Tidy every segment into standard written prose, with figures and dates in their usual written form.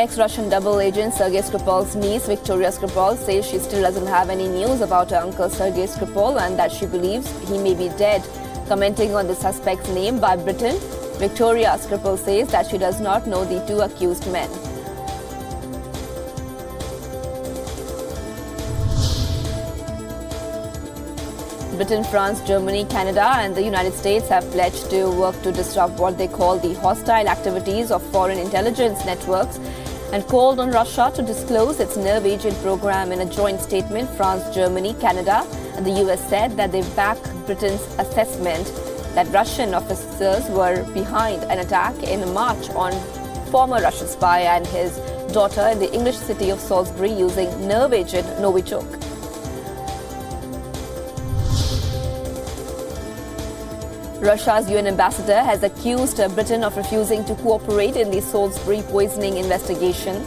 Ex-Russian double agent Sergei Skripal's niece, Victoria Skripal, says she still doesn't have any news about her uncle Sergei Skripal and that she believes he may be dead. Commenting on the suspect's name by Britain, Victoria Skripal says that she does not know the two accused men. Britain, France, Germany, Canada and the United States have pledged to work to disrupt what they call the hostile activities of foreign intelligence networks and called on Russia to disclose its nerve agent program. In a joint statement, France, Germany, Canada and the US said that they back Britain's assessment that Russian officers were behind an attack in March on former Russian spy and his daughter in the English city of Salisbury using nerve agent Novichok. Russia's UN ambassador has accused Britain of refusing to cooperate in the Salisbury poisoning investigation.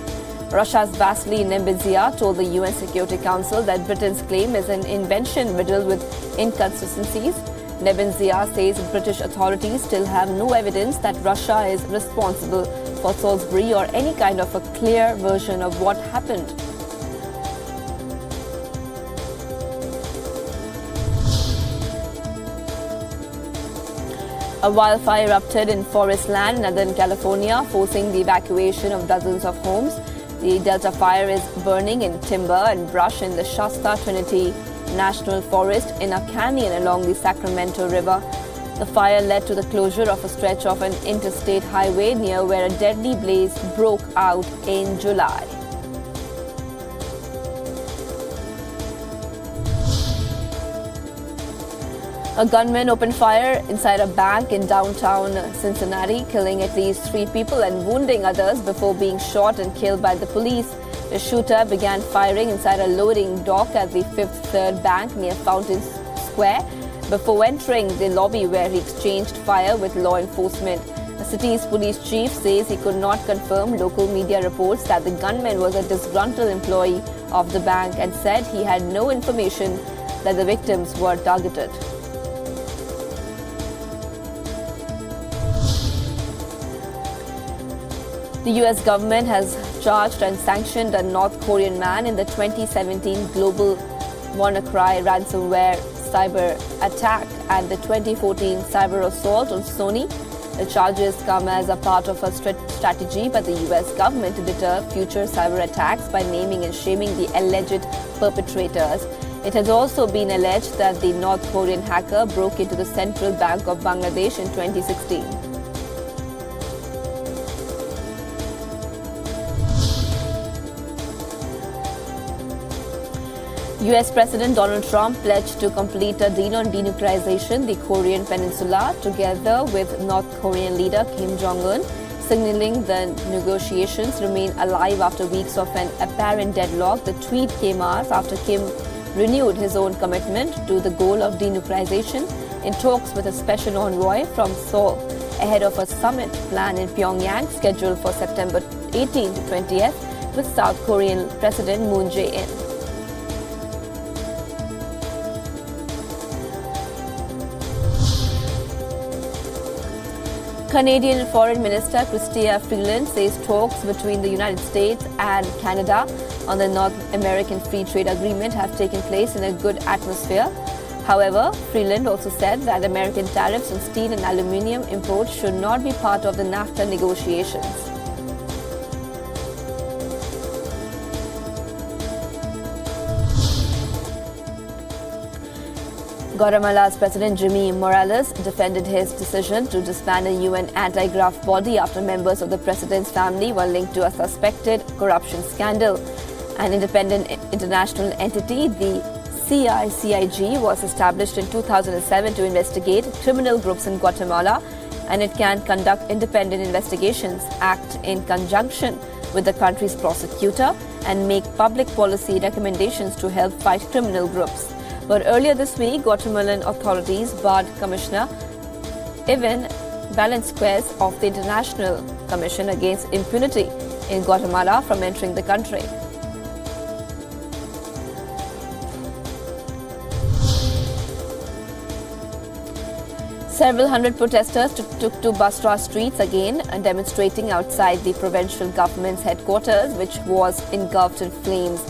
Russia's Vasily Nebenzia told the UN Security Council that Britain's claim is an invention riddled with inconsistencies. Nebenzia says British authorities still have no evidence that Russia is responsible for Salisbury or any kind of a clear version of what happened. A wildfire erupted in forest land in Northern California, forcing the evacuation of dozens of homes. The Delta fire is burning in timber and brush in the Shasta Trinity National Forest in a canyon along the Sacramento River. The fire led to the closure of a stretch of an interstate highway near where a deadly blaze broke out in July. A gunman opened fire inside a bank in downtown Cincinnati, killing at least 3 people and wounding others before being shot and killed by the police. The shooter began firing inside a loading dock at the Fifth Third Bank near Fountain Square before entering the lobby where he exchanged fire with law enforcement. The city's police chief says he could not confirm local media reports that the gunman was a disgruntled employee of the bank and said he had no information that the victims were targeted. The US government has charged and sanctioned a North Korean man in the 2017 global WannaCry ransomware cyber attack and the 2014 cyber assault on Sony. The charges come as a part of a strategy by the US government to deter future cyber attacks by naming and shaming the alleged perpetrators. It has also been alleged that the North Korean hacker broke into the Central Bank of Bangladesh in 2016. US President Donald Trump pledged to complete a deal on denuclearization the Korean Peninsula together with North Korean leader Kim Jong-un, signaling the negotiations remain alive after weeks of an apparent deadlock. The tweet came hours after Kim renewed his own commitment to the goal of denuclearization in talks with a special envoy from Seoul ahead of a summit planned in Pyongyang scheduled for September 18 to 20th with South Korean President Moon Jae-in. Canadian Foreign Minister Chrystia Freeland says talks between the United States and Canada on the North American Free Trade Agreement have taken place in a good atmosphere. However, Freeland also said that American tariffs on steel and aluminium imports should not be part of the NAFTA negotiations. Guatemala's President Jimmy Morales defended his decision to disband a UN anti-graft body after members of the president's family were linked to a suspected corruption scandal. An independent international entity, the CICIG, was established in 2007 to investigate criminal groups in Guatemala, and it can conduct independent investigations, act in conjunction with the country's prosecutor, and make public policy recommendations to help fight criminal groups. But earlier this week, Guatemalan authorities barred Commissioner Ivan Valenzuela of the International Commission Against Impunity in Guatemala from entering the country. Several hundred protesters took to Basra streets again, demonstrating outside the provincial government's headquarters, which was engulfed in flames.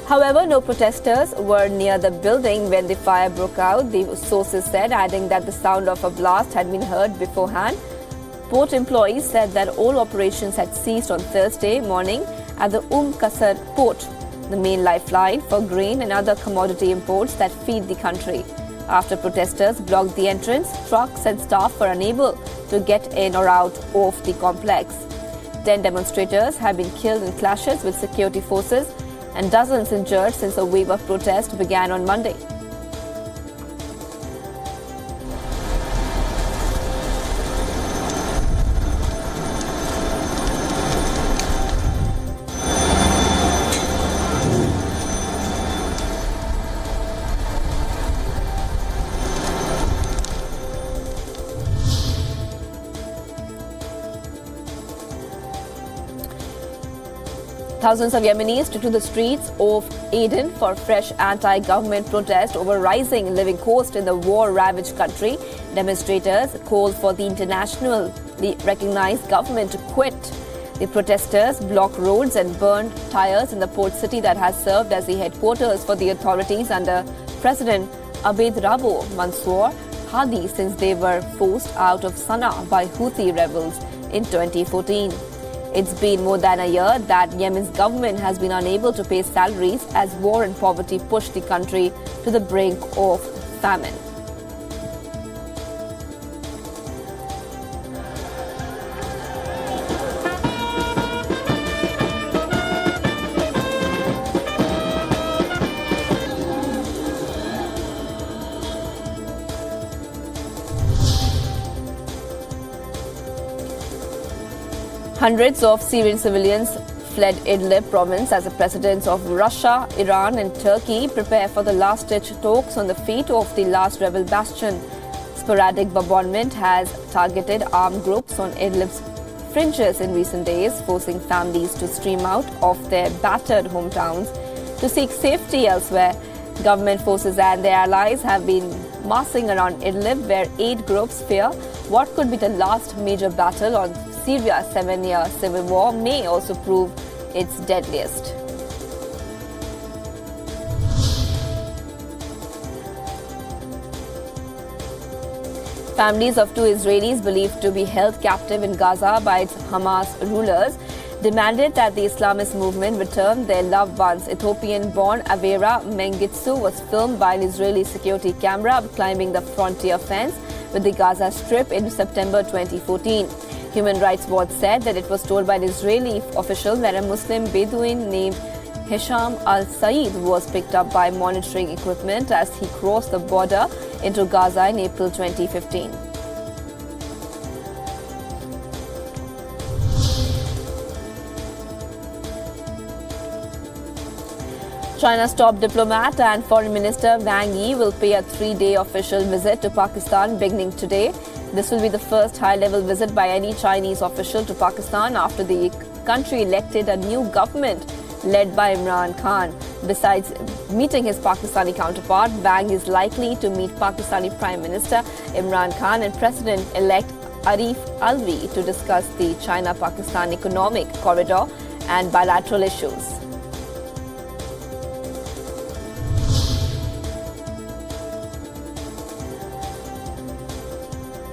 However, no protesters were near the building when the fire broke out, the sources said, adding that the sound of a blast had been heard beforehand. Port employees said that all operations had ceased on Thursday morning at the Qasr port, the main lifeline for grain and other commodity imports that feed the country. After protesters blocked the entrance, trucks and staff were unable to get in or out of the complex. 10 demonstrators have been killed in clashes with security forces and dozens injured since a wave of protest began on Monday. Thousands of Yemenis took to the streets of Aden for fresh anti-government protest over rising living cost in the war-ravaged country. Demonstrators called for the internationally recognized government to quit. The protesters blocked roads and burned tires in the port city that has served as the headquarters for the authorities under President Abed Rabo Mansour Hadi since they were forced out of Sana'a by Houthi rebels in 2014. It's been more than a year that Yemen's government has been unable to pay salaries as war and poverty push the country to the brink of famine. Hundreds of Syrian civilians fled Idlib province as the presidents of Russia, Iran and Turkey prepare for the last-ditch talks on the fate of the last rebel bastion. Sporadic bombardment has targeted armed groups on Idlib's fringes in recent days, forcing families to stream out of their battered hometowns to seek safety elsewhere. Government forces and their allies have been massing around Idlib, where aid groups fear what could be the last major battle on Syria's 7-year civil war may also prove its deadliest. Families of 2 Israelis believed to be held captive in Gaza by its Hamas rulers demanded that the Islamist movement return their loved ones. Ethiopian-born Avera Mengitsu was filmed by an Israeli security camera climbing the frontier fence with the Gaza Strip in September 2014. Human Rights Watch said that it was told by an Israeli official that a Muslim Bedouin named Hisham al-Said was picked up by monitoring equipment as he crossed the border into Gaza in April 2015. China's top diplomat and Foreign Minister Wang Yi will pay a 3-day official visit to Pakistan beginning today. This will be the first high-level visit by any Chinese official to Pakistan after the country elected a new government led by Imran Khan. Besides meeting his Pakistani counterpart, Wang is likely to meet Pakistani Prime Minister Imran Khan and President-elect Arif Alvi to discuss the China-Pakistan economic corridor and bilateral issues.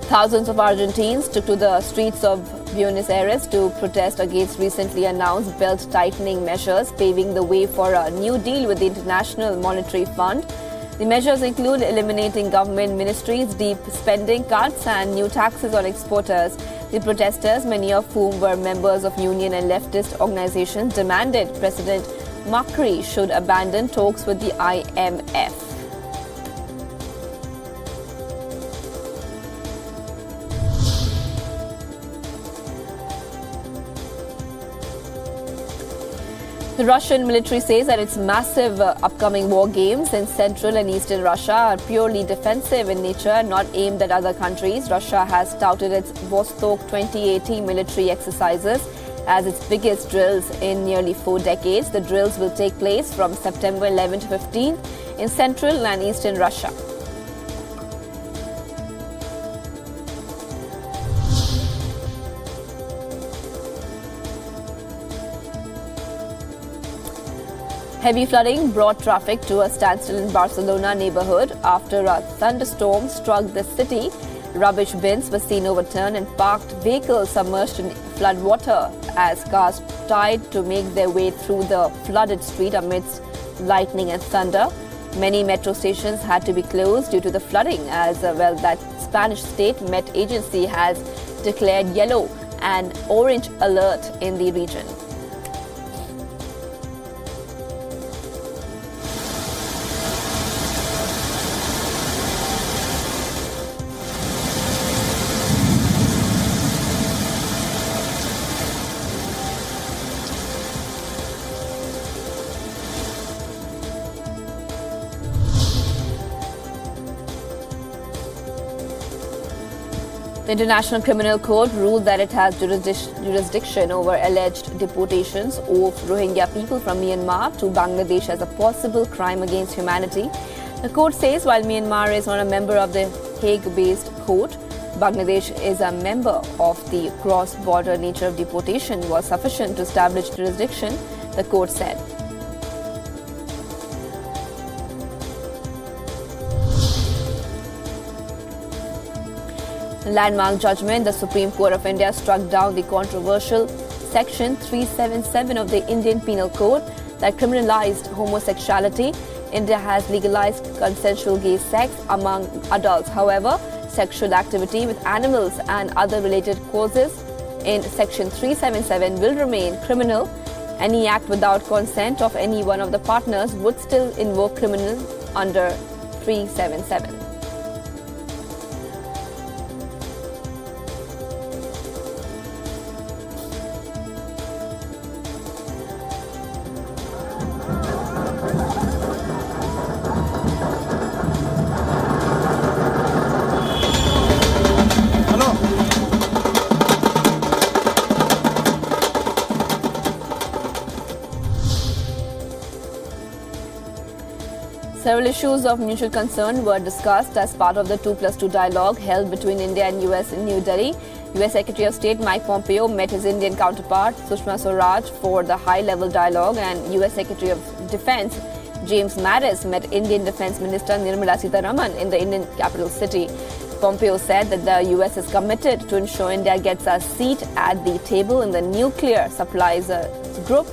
Thousands of Argentines took to the streets of Buenos Aires to protest against recently announced belt-tightening measures, paving the way for a new deal with the International Monetary Fund. The measures include eliminating government ministries, deep spending cuts, and new taxes on exporters. The protesters, many of whom were members of union and leftist organizations, demanded President Macri should abandon talks with the IMF. The Russian military says that its massive upcoming war games in central and eastern Russia are purely defensive in nature, not aimed at other countries. Russia has touted its Vostok 2080 military exercises as its biggest drills in nearly 4 decades. The drills will take place from September 11 to 15 in central and eastern Russia. Heavy flooding brought traffic to a standstill in Barcelona neighborhood after a thunderstorm struck the city. Rubbish bins were seen overturned and parked vehicles submerged in floodwater as cars tried to make their way through the flooded street amidst lightning and thunder. Many metro stations had to be closed due to the flooding as well. That Spanish state Met agency has declared yellow and orange alert in the region. The International Criminal Court ruled that it has jurisdiction over alleged deportations of Rohingya people from Myanmar to Bangladesh as a possible crime against humanity. The court says while Myanmar is not a member of the Hague-based court, Bangladesh is a member of the cross-border nature of deportation was sufficient to establish jurisdiction, the court said. Landmark judgment, the Supreme Court of India struck down the controversial Section 377 of the Indian Penal Code that criminalized homosexuality. India has legalized consensual gay sex among adults. However, sexual activity with animals and other related causes in Section 377 will remain criminal. Any act without consent of any one of the partners would still invoke criminal under 377. Several issues of mutual concern were discussed as part of the 2+2 dialogue held between India and US in New Delhi. US Secretary of State Mike Pompeo met his Indian counterpart Sushma Swaraj for the high-level dialogue, and US Secretary of Defense James Mattis met Indian Defense Minister Nirmala Sitharaman in the Indian capital city. Pompeo said that the US is committed to ensure India gets a seat at the table in the nuclear supplies group,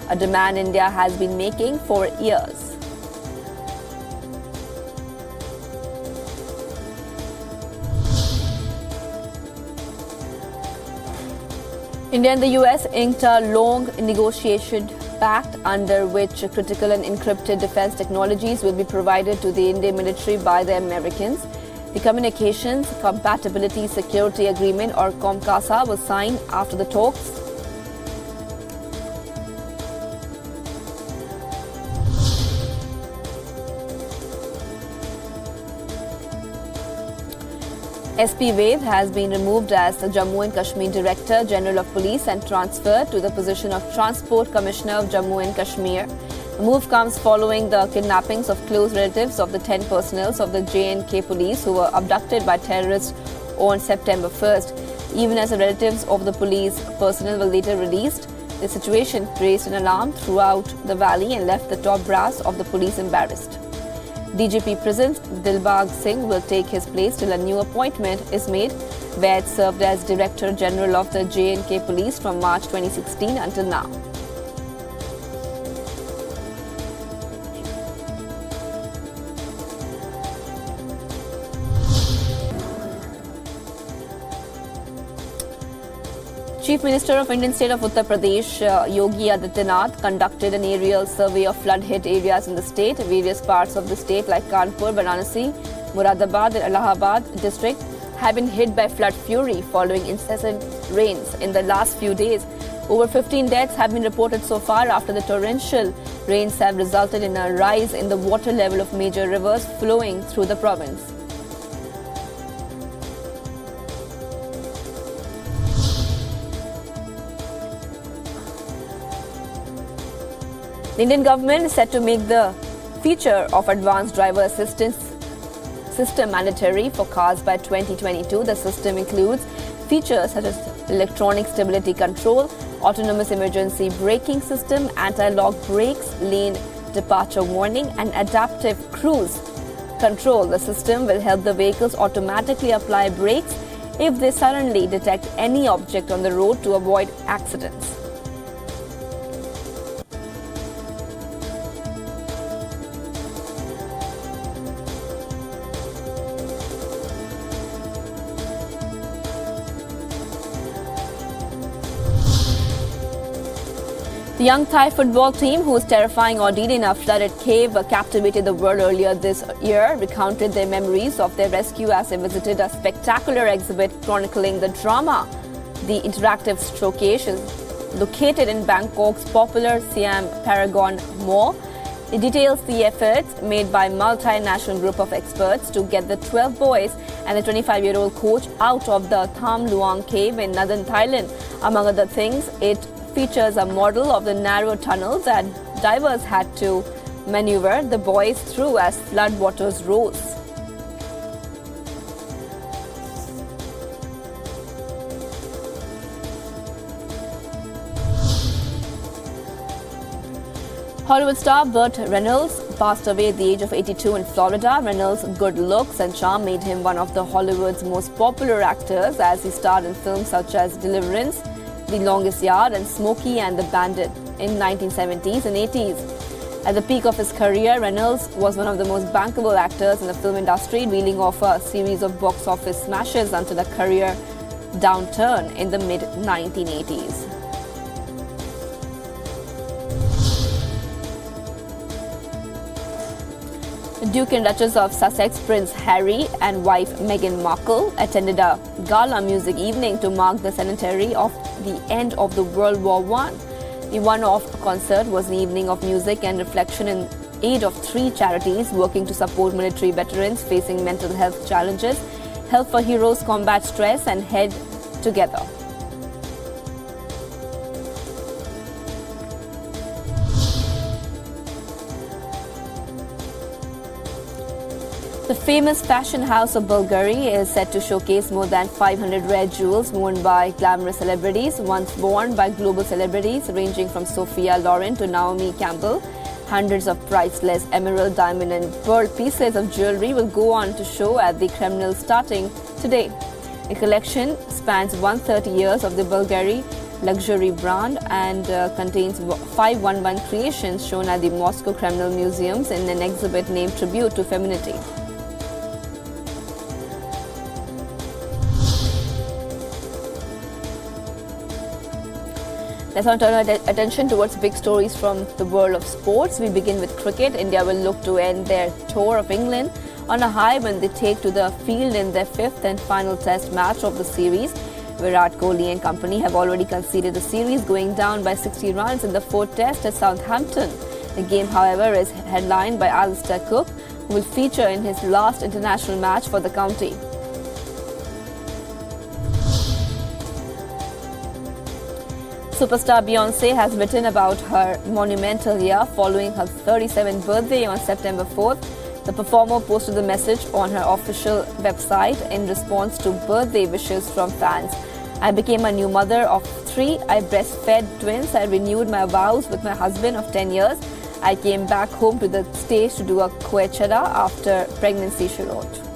a demand India has been making for years. India and the US inked a long negotiation pact under which critical and encrypted defense technologies will be provided to the Indian military by the Americans. The Communications Compatibility Security Agreement, or COMCASA, was signed after the talks. SP Ved has been removed as the Jammu and Kashmir Director General of Police and transferred to the position of Transport Commissioner of Jammu and Kashmir. The move comes following the kidnappings of close relatives of the 10 personnel of the J&K police who were abducted by terrorists on September 1st. Even as the relatives of the police personnel were later released, the situation raised an alarm throughout the valley and left the top brass of the police embarrassed. DGP Prisons Dilbag Singh will take his place till a new appointment is made. Ved served as Director General of the J&K Police from March 2016 until now. Chief Minister of Indian state of Uttar Pradesh, Yogi Adityanath, conducted an aerial survey of flood-hit areas in the state. Various parts of the state like Kanpur, Varanasi, Muradabad and Allahabad district have been hit by flood fury following incessant rains in the last few days. Over 15 deaths have been reported so far after the torrential rains have resulted in a rise in the water level of major rivers flowing through the province. The Indian government is set to make the feature of advanced driver assistance system mandatory for cars by 2022. The system includes features such as electronic stability control, autonomous emergency braking system, anti-lock brakes, lane departure warning, and adaptive cruise control. The system will help the vehicles automatically apply brakes if they suddenly detect any object on the road to avoid accidents. The young Thai football team, whose terrifying ordeal in a flooded cave captivated the world earlier this year, recounted their memories of their rescue as they visited a spectacular exhibit chronicling the drama. The interactive showcase is located in Bangkok's popular Siam Paragon Mall. It details the efforts made by a multinational group of experts to get the 12 boys and the 25-year-old coach out of the Tham Luang cave in northern Thailand. Among other things, it features a model of the narrow tunnels that divers had to maneuver the boys through as floodwaters rose. Hollywood star Burt Reynolds passed away at the age of 82 in Florida. Reynolds' good looks and charm made him one of the Hollywood's most popular actors, as he starred in films such as Deliverance, The Longest Yard, and Smokey and the Bandit in 1970s and 80s. At the peak of his career, Reynolds was one of the most bankable actors in the film industry, reeling off a series of box office smashes until a career downturn in the mid-1980s. The Duke and Duchess of Sussex, Prince Harry, and wife Meghan Markle attended a gala music evening to mark the centenary of the end of the World War I. The one-off concert was an evening of music and reflection in aid of 3 charities working to support military veterans facing mental health challenges, Help for Heroes Combat Stress, and Head Together. The famous fashion house of Bulgari is set to showcase more than 500 rare jewels worn by glamorous celebrities, once worn by global celebrities ranging from Sophia Loren to Naomi Campbell. Hundreds of priceless emerald, diamond and pearl pieces of jewelry will go on to show at the Kremlin starting today. The collection spans 130 years of the Bulgari luxury brand and contains 511 creations shown at the Moscow Kremlin Museums in an exhibit named Tribute to Femininity. Let's now turn our attention towards big stories from the world of sports. We begin with cricket. India will look to end their tour of England on a high when they take to the field in their 5th and final test match of the series. Virat Kohli and company have already conceded the series, going down by 60 runs in the 4th test at Southampton. The game, however, is headlined by Alistair Cook, who will feature in his last international match for the county. Superstar Beyonce has written about her monumental year following her 37th birthday on September 4th. The performer posted the message on her official website in response to birthday wishes from fans. I became a new mother of 3. I breastfed twins. I renewed my vows with my husband of 10 years. I came back home to the stage to do a Coachella after pregnancy, she wrote.